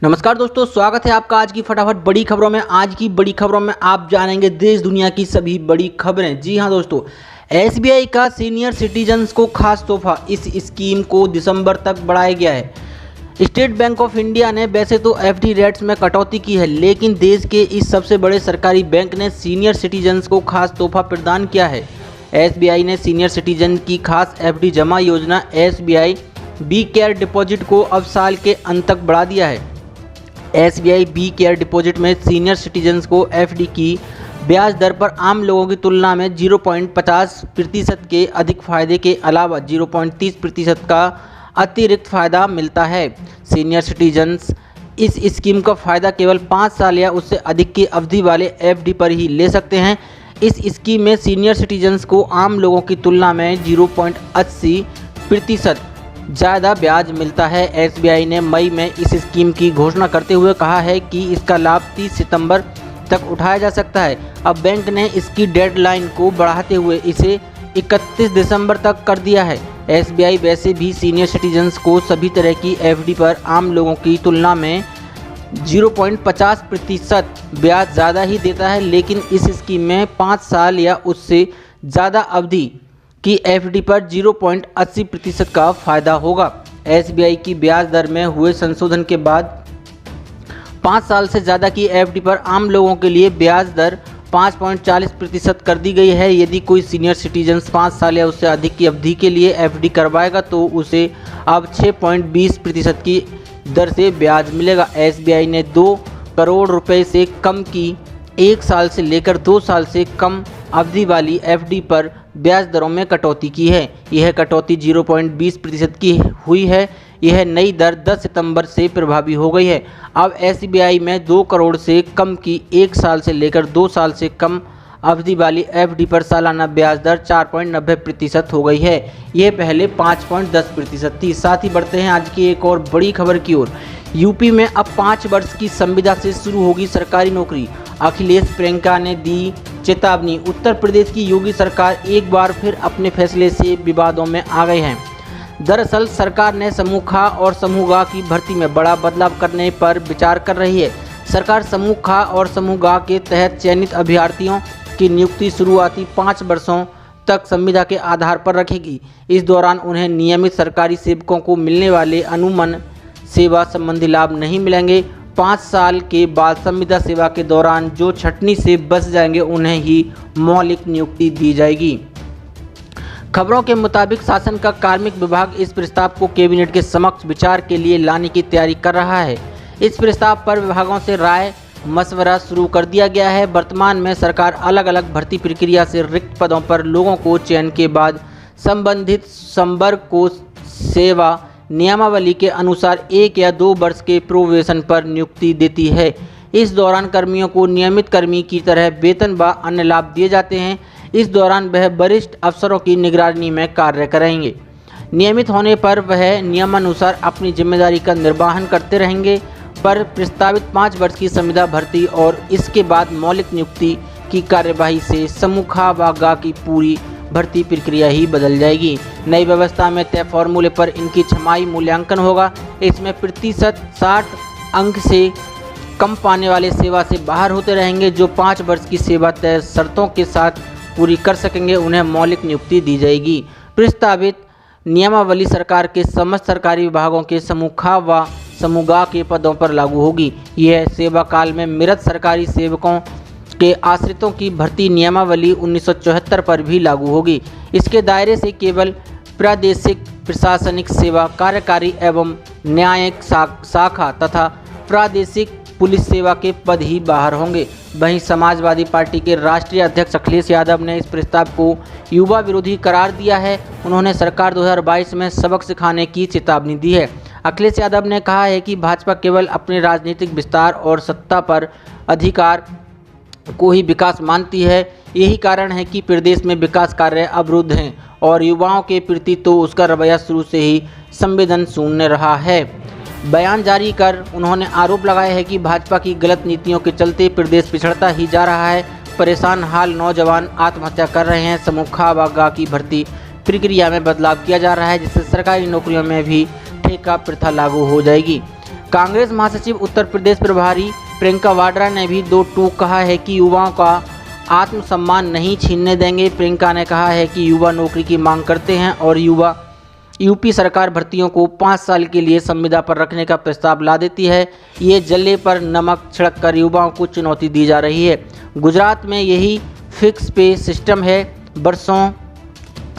नमस्कार दोस्तों, स्वागत है आपका आज की फटाफट बड़ी खबरों में। आज की बड़ी खबरों में आप जानेंगे देश दुनिया की सभी बड़ी खबरें। जी हां दोस्तों, एसबीआई का सीनियर सिटीजन्स को खास तोहफा, इस स्कीम को दिसंबर तक बढ़ाया गया है। स्टेट बैंक ऑफ इंडिया ने वैसे तो एफडी रेट्स में कटौती की है, लेकिन देश के इस सबसे बड़े सरकारी बैंक ने सीनियर सिटीजन्स को खास तोहफा प्रदान किया है। एसबीआई ने सीनियर सिटीजन की खास एफडी जमा योजना एसबीआई बी केयर डिपॉजिट को अब साल के अंत तक बढ़ा दिया है। एसबीआई बी केयर डिपॉजिट में सीनियर सिटीजन्स को एफडी की ब्याज दर पर आम लोगों की तुलना में 0.50% के अधिक फायदे के अलावा 0.30% का अतिरिक्त फ़ायदा मिलता है। सीनियर सिटीजन्स इस स्कीम का फ़ायदा केवल 5 साल या उससे अधिक की अवधि वाले एफडी पर ही ले सकते हैं। इस स्कीम में सीनियर सिटीजन्स को आम लोगों की तुलना में 0.80% ज़्यादा ब्याज मिलता है। एसबीआई ने मई में इस स्कीम की घोषणा करते हुए कहा है कि इसका लाभ 30 सितंबर तक उठाया जा सकता है। अब बैंक ने इसकी डेडलाइन को बढ़ाते हुए इसे 31 दिसंबर तक कर दिया है। एसबीआई वैसे भी सीनियर सिटीजन्स को सभी तरह की एफडी पर आम लोगों की तुलना में 0.50% ब्याज ज़्यादा ही देता है, लेकिन इस स्कीम में 5 साल या उससे ज़्यादा अवधि की एफडी पर 0.80% का फ़ायदा होगा। एसबीआई की ब्याज दर में हुए संशोधन के बाद 5 साल से ज़्यादा की एफडी पर आम लोगों के लिए ब्याज दर 5.40% कर दी गई है। यदि कोई सीनियर सिटीजन्स 5 साल या उससे अधिक की अवधि के लिए एफडी करवाएगा तो उसे अब 6.20% की दर से ब्याज मिलेगा। एसबीआई ने 2 करोड़ रुपए से कम की 1 साल से लेकर 2 साल से कम अवधि वाली एफडी पर ब्याज दरों में कटौती की है। यह कटौती 0.20% की हुई है। यह नई दर 10 सितंबर से प्रभावी हो गई है। अब एसबीआई में 2 करोड़ से कम की 1 साल से लेकर 2 साल से कम अवधि वाली एफडी पर सालाना ब्याज दर 4.90% हो गई है। यह पहले 5.10% थी। साथ ही बढ़ते हैं आज की एक और बड़ी खबर की ओर। यूपी में अब 5 वर्ष की संविदा से शुरू होगी सरकारी नौकरी। अखिलेश प्रियंका ने दी चेतावनी। उत्तर प्रदेश की योगी सरकार एक बार फिर अपने फैसले से विवादों में आ गए हैं। दरअसल सरकार ने समूह ख और समूह ग की भर्ती में बड़ा बदलाव करने पर विचार कर रही है। सरकार समूह ख और समूह ग के तहत चयनित अभ्यर्थियों की नियुक्ति शुरुआती 5 वर्षों तक संविदा के आधार पर रखेगी। इस दौरान उन्हें नियमित सरकारी सेवकों को मिलने वाले अनुमन सेवा संबंधी लाभ नहीं मिलेंगे। 5 साल के बाद संविदा सेवा के दौरान जो छटनी से बच जाएंगे उन्हें ही मौलिक नियुक्ति दी जाएगी। खबरों के मुताबिक शासन का कार्मिक विभाग इस प्रस्ताव को कैबिनेट के समक्ष विचार के लिए लाने की तैयारी कर रहा है। इस प्रस्ताव पर विभागों से राय मशवरा शुरू कर दिया गया है। वर्तमान में सरकार अलग अलग भर्ती प्रक्रिया से रिक्त पदों पर लोगों को चयन के बाद संबंधित संवर्ग को सेवा नियमावली के अनुसार 1 या 2 वर्ष के प्रोबेशन पर नियुक्ति देती है। इस दौरान कर्मियों को नियमित कर्मी की तरह वेतन व अन्य लाभ दिए जाते हैं। इस दौरान वह वरिष्ठ अफसरों की निगरानी में कार्य करेंगे। नियमित होने पर वह नियमानुसार अपनी जिम्मेदारी का निर्वहन करते रहेंगे। पर प्रस्तावित 5 वर्ष की संविदा भर्ती और इसके बाद मौलिक नियुक्ति की कार्यवाही से समूह ख व ग की पूरी भर्ती प्रक्रिया ही बदल जाएगी। नई व्यवस्था में तय फॉर्मूले पर इनकी छमाही मूल्यांकन होगा। इसमें प्रतिशत 60 अंक से कम पाने वाले सेवा से बाहर होते रहेंगे। जो 5 वर्ष की सेवा तय शर्तों के साथ पूरी कर सकेंगे उन्हें मौलिक नियुक्ति दी जाएगी। प्रस्तावित नियमावली सरकार के समस्त सरकारी विभागों के समूह ख व समूह ग के पदों पर लागू होगी। यह सेवा काल में मृत सरकारी सेवकों के आश्रितों की भर्ती नियमावली 1974 पर भी लागू होगी। इसके दायरे से केवल प्रादेशिक प्रशासनिक सेवा, कार्यकारी एवं न्यायिक शाखा तथा प्रादेशिक पुलिस सेवा के पद ही बाहर होंगे। वहीं समाजवादी पार्टी के राष्ट्रीय अध्यक्ष अखिलेश यादव ने इस प्रस्ताव को युवा विरोधी करार दिया है। उन्होंने सरकार 2022 में सबक सिखाने की चेतावनी दी है। अखिलेश यादव ने कहा है कि भाजपा केवल अपने राजनीतिक विस्तार और सत्ता पर अधिकार को ही विकास मानती है। यही कारण है कि प्रदेश में विकास कार्य अवरुद्ध हैं और युवाओं के प्रति तो उसका रवैया शुरू से ही संवेदनशून्य रहा है। बयान जारी कर उन्होंने आरोप लगाया है कि भाजपा की गलत नीतियों के चलते प्रदेश पिछड़ता ही जा रहा है। परेशान हाल नौजवान आत्महत्या कर रहे हैं। समूह ख व ग की भर्ती प्रक्रिया में बदलाव किया जा रहा है, जिससे सरकारी नौकरियों में भी ठेका प्रथा लागू हो जाएगी। कांग्रेस महासचिव उत्तर प्रदेश प्रभारी प्रियंका वाड्रा ने भी दो टूक कहा है कि युवाओं का आत्मसम्मान नहीं छीनने देंगे। प्रियंका ने कहा है कि युवा नौकरी की मांग करते हैं और यूपी सरकार भर्तियों को 5 साल के लिए संविदा पर रखने का प्रस्ताव ला देती है। ये जल्ले पर नमक छिड़ककर युवाओं को चुनौती दी जा रही है। गुजरात में यही फिक्स पे सिस्टम है, बरसों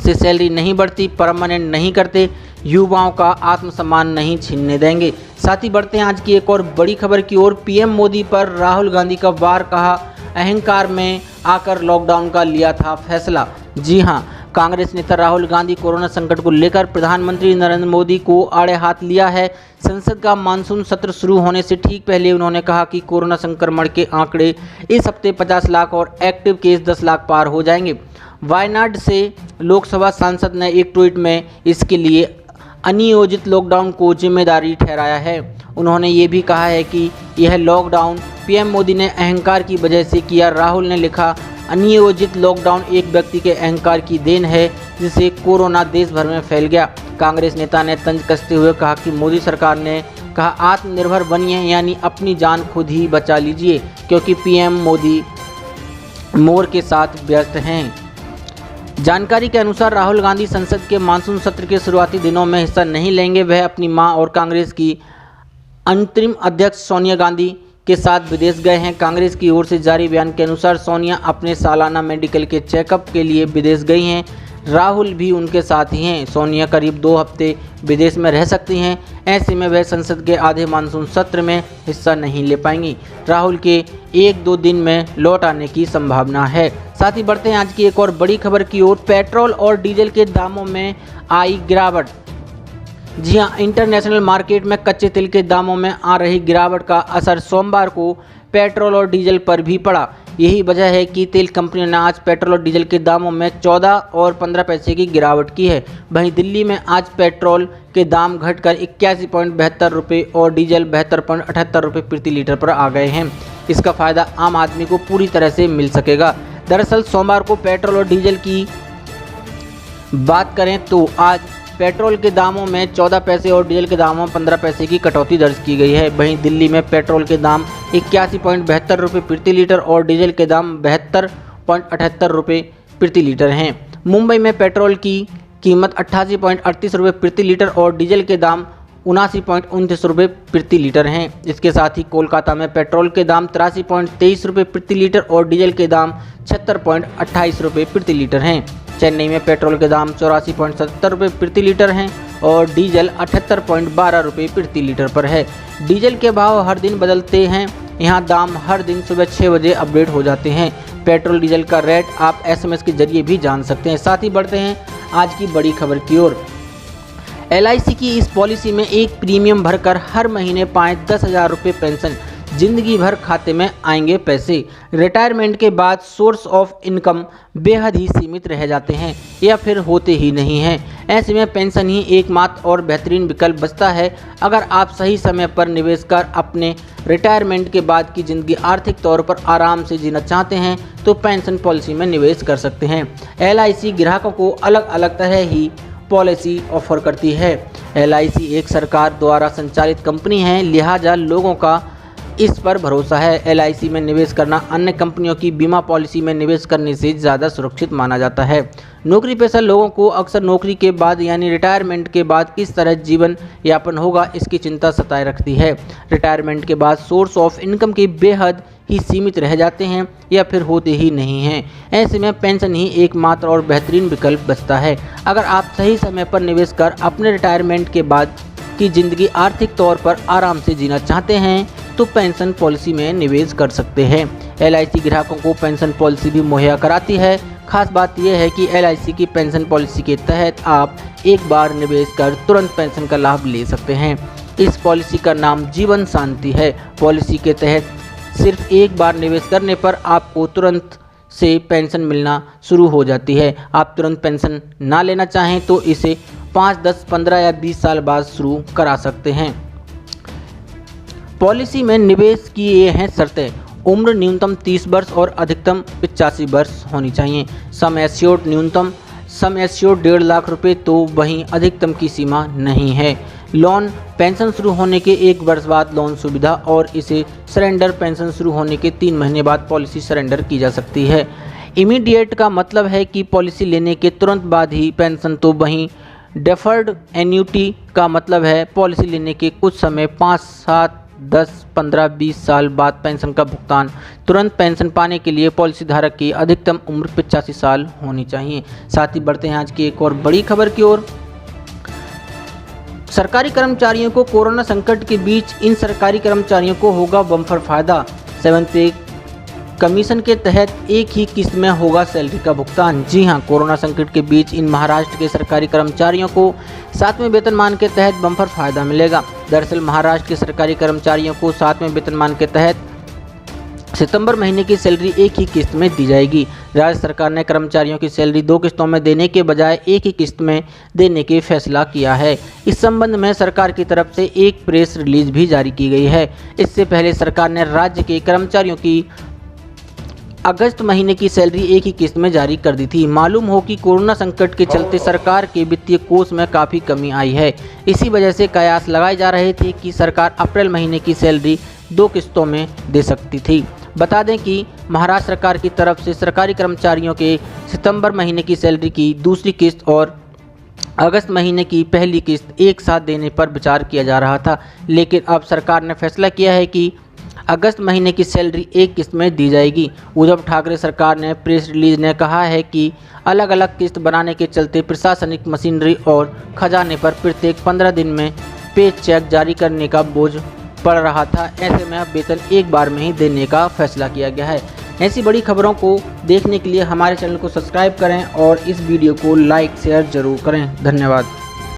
से सैलरी नहीं बढ़ती, परमानेंट नहीं करते, युवाओं का आत्मसम्मान नहीं छीनने देंगे। साथ ही बढ़ते हैं आज की एक और बड़ी खबर की ओर। पीएम मोदी पर राहुल गांधी का वार, कहा अहंकार में आकर लॉकडाउन का लिया था फैसला। जी हां, कांग्रेस नेता राहुल गांधी कोरोना संकट को लेकर प्रधानमंत्री नरेंद्र मोदी को आड़े हाथ लिया है। संसद का मानसून सत्र शुरू होने से ठीक पहले उन्होंने कहा कि कोरोना संक्रमण के आंकड़े इस हफ्ते 50 लाख और एक्टिव केस 10 लाख पार हो जाएंगे। वायनाड से लोकसभा सांसद ने एक ट्वीट में इसके लिए अनियोजित लॉकडाउन को जिम्मेदारी ठहराया है। उन्होंने ये भी कहा है कि यह लॉकडाउन पीएम मोदी ने अहंकार की वजह से किया। राहुल ने लिखा, अनियोजित लॉकडाउन एक व्यक्ति के अहंकार की देन है जिससे कोरोना देश भर में फैल गया। कांग्रेस नेता ने तंज कसते हुए कहा कि मोदी सरकार ने कहा आत्मनिर्भर बनिए, यानी अपनी जान खुद ही बचा लीजिए, क्योंकि पीएम मोदी मोर के साथ व्यस्त हैं। जानकारी के अनुसार राहुल गांधी संसद के मानसून सत्र के शुरुआती दिनों में हिस्सा नहीं लेंगे। वह अपनी मां और कांग्रेस की अंतरिम अध्यक्ष सोनिया गांधी के साथ विदेश गए हैं। कांग्रेस की ओर से जारी बयान के अनुसार सोनिया अपने सालाना मेडिकल के चेकअप के लिए विदेश गई हैं। राहुल भी उनके साथ ही हैं। सोनिया करीब 2 हफ्ते विदेश में रह सकती हैं। ऐसे में वह संसद के आधे मानसून सत्र में हिस्सा नहीं ले पाएंगी। राहुल के 1-2 दिन में लौट आने की संभावना है। साथ ही बढ़ते हैं आज की एक और बड़ी खबर की ओर। पेट्रोल और डीजल के दामों में आई गिरावट। जी हां, इंटरनेशनल मार्केट में कच्चे तेल के दामों में आ रही गिरावट का असर सोमवार को पेट्रोल और डीजल पर भी पड़ा। यही वजह है कि तेल कंपनियों ने आज पेट्रोल और डीजल के दामों में 14 और 15 पैसे की गिरावट की है। वहीं दिल्ली में आज पेट्रोल के दाम घटकर 81.72 रुपये और डीजल 72.78 रुपये प्रति लीटर पर आ गए हैं। इसका फ़ायदा आम आदमी को पूरी तरह से मिल सकेगा। दरअसल सोमवार को पेट्रोल और डीजल की बात करें तो आज पेट्रोल के दामों में 14 पैसे और डीजल के दामों में 15 पैसे की कटौती दर्ज की गई है। वहीं दिल्ली में पेट्रोल के दाम 81.72 रुपये प्रति लीटर और डीजल के दाम 72.78 रुपये प्रति लीटर हैं। मुंबई में पेट्रोल की कीमत 88.38 रुपये प्रति लीटर और डीजल के दाम 79.29 रुपये प्रति लीटर हैं। इसके साथ ही कोलकाता में पेट्रोल के दाम 83.23 रुपये प्रति लीटर और डीजल के दाम 76.28 रुपये प्रति लीटर हैं। चेन्नई में पेट्रोल के दाम 84.70 रुपये प्रति लीटर हैं और डीजल 78.12 रुपये प्रति लीटर पर है। डीजल के भाव हर दिन बदलते हैं। यहाँ दाम हर दिन सुबह 6 बजे अपडेट हो जाते हैं। पेट्रोल डीजल का रेट आप SMS के जरिए भी जान सकते हैं। साथ ही बढ़ते हैं आज की बड़ी खबर की ओर। LIC की इस पॉलिसी में एक प्रीमियम भरकर हर महीने पाएँ 10,000 रुपये पेंशन, जिंदगी भर खाते में आएंगे पैसे। रिटायरमेंट के बाद सोर्स ऑफ इनकम बेहद ही सीमित रह जाते हैं या फिर होते ही नहीं हैं। ऐसे में पेंशन ही एकमात्र और बेहतरीन विकल्प बचता है। अगर आप सही समय पर निवेश कर अपने रिटायरमेंट के बाद की ज़िंदगी आर्थिक तौर पर आराम से जीना चाहते हैं तो पेंशन पॉलिसी में निवेश कर सकते हैं। LIC ग्राहकों को अलग अलग तरह ही पॉलिसी ऑफर करती है। LIC एक सरकार द्वारा संचालित कंपनी है, लिहाजा लोगों का इस पर भरोसा है। LIC में निवेश करना अन्य कंपनियों की बीमा पॉलिसी में निवेश करने से ज़्यादा सुरक्षित माना जाता है। नौकरी पेशा लोगों को अक्सर नौकरी के बाद यानी रिटायरमेंट के बाद किस तरह जीवन यापन होगा, इसकी चिंता सताए रखती है। रिटायरमेंट के बाद सोर्स ऑफ इनकम के बेहद ही सीमित रह जाते हैं या फिर होते ही नहीं हैं। ऐसे में पेंशन ही एकमात्र और बेहतरीन विकल्प बचता है। अगर आप सही समय पर निवेश कर अपने रिटायरमेंट के बाद की ज़िंदगी आर्थिक तौर पर आराम से जीना चाहते हैं तो पेंशन पॉलिसी में निवेश कर सकते हैं। LIC ग्राहकों को पेंशन पॉलिसी भी मुहैया कराती है। खास बात यह है कि LIC की पेंशन पॉलिसी के तहत आप एक बार निवेश कर तुरंत पेंशन का लाभ ले सकते हैं। इस पॉलिसी का नाम जीवन शांति है। पॉलिसी के तहत सिर्फ एक बार निवेश करने पर आपको तुरंत से पेंशन मिलना शुरू हो जाती है। आप तुरंत पेंशन ना लेना चाहें तो इसे 5, 10, 15 या 20 साल बाद शुरू करा सकते हैं। पॉलिसी में निवेश की ये हैं शर्तें। उम्र न्यूनतम 30 वर्ष और अधिकतम 85 वर्ष होनी चाहिए। सम एश्योर्ड न्यूनतम सम एश्योर्ड 1.5 लाख रुपये तो वहीं अधिकतम की सीमा नहीं है। लोन पेंशन शुरू होने के 1 वर्ष बाद लोन सुविधा और इसे सरेंडर पेंशन शुरू होने के 3 महीने बाद पॉलिसी सरेंडर की जा सकती है। इमीडिएट का मतलब है कि पॉलिसी लेने के तुरंत बाद ही पेंशन, तो वहीं डेफर्ड एन्युटी का मतलब है पॉलिसी लेने के कुछ समय 5, 7, 10, 15, 20 साल बाद पेंशन का भुगतान। तुरंत पेंशन पाने के लिए पॉलिसी धारक की अधिकतम उम्र 85 साल होनी चाहिए। साथ ही बढ़ते हैं आज की एक और बड़ी खबर की ओर। सरकारी कर्मचारियों को कोरोना संकट के बीच इन सरकारी कर्मचारियों को होगा बम्पर फायदा। 7th पे कमीशन के तहत एक ही किस्त में होगा सैलरी का भुगतान। जी हां, कोरोना संकट के बीच इन महाराष्ट्र के सरकारी कर्मचारियों को 7वें वेतनमान के तहत बम्पर फायदा मिलेगा। दरअसल महाराष्ट्र के सरकारी कर्मचारियों को 7वें वेतनमान के तहत सितंबर महीने की सैलरी एक ही किस्त में दी जाएगी। राज्य सरकार ने कर्मचारियों की सैलरी 2 किस्तों में देने के बजाय एक ही किस्त में देने के फैसला किया है। इस संबंध में सरकार की तरफ से एक प्रेस रिलीज भी जारी की गई है। इससे पहले सरकार ने राज्य के कर्मचारियों की अगस्त महीने की सैलरी एक ही किस्त में जारी कर दी थी। मालूम हो कि कोरोना संकट के चलते सरकार के वित्तीय कोष में काफ़ी कमी आई है। इसी वजह से कयास लगाए जा रहे थे कि सरकार अप्रैल महीने की सैलरी 2 किस्तों में दे सकती थी। बता दें कि महाराष्ट्र सरकार की तरफ से सरकारी कर्मचारियों के सितंबर महीने की सैलरी की दूसरी किस्त और अगस्त महीने की पहली किस्त एक साथ देने पर विचार किया जा रहा था, लेकिन अब सरकार ने फैसला किया है कि अगस्त महीने की सैलरी एक किस्त में दी जाएगी। उद्धव ठाकरे सरकार ने प्रेस रिलीज ने कहा है कि अलग अलग किस्त बनाने के चलते प्रशासनिक मशीनरी और खजाने पर प्रत्येक 15 दिन में पे चेक जारी करने का बोझ पड़ रहा था। ऐसे में अब वेतन एक बार में ही देने का फैसला किया गया है। ऐसी बड़ी खबरों को देखने के लिए हमारे चैनल को सब्सक्राइब करें और इस वीडियो को लाइक शेयर जरूर करें। धन्यवाद।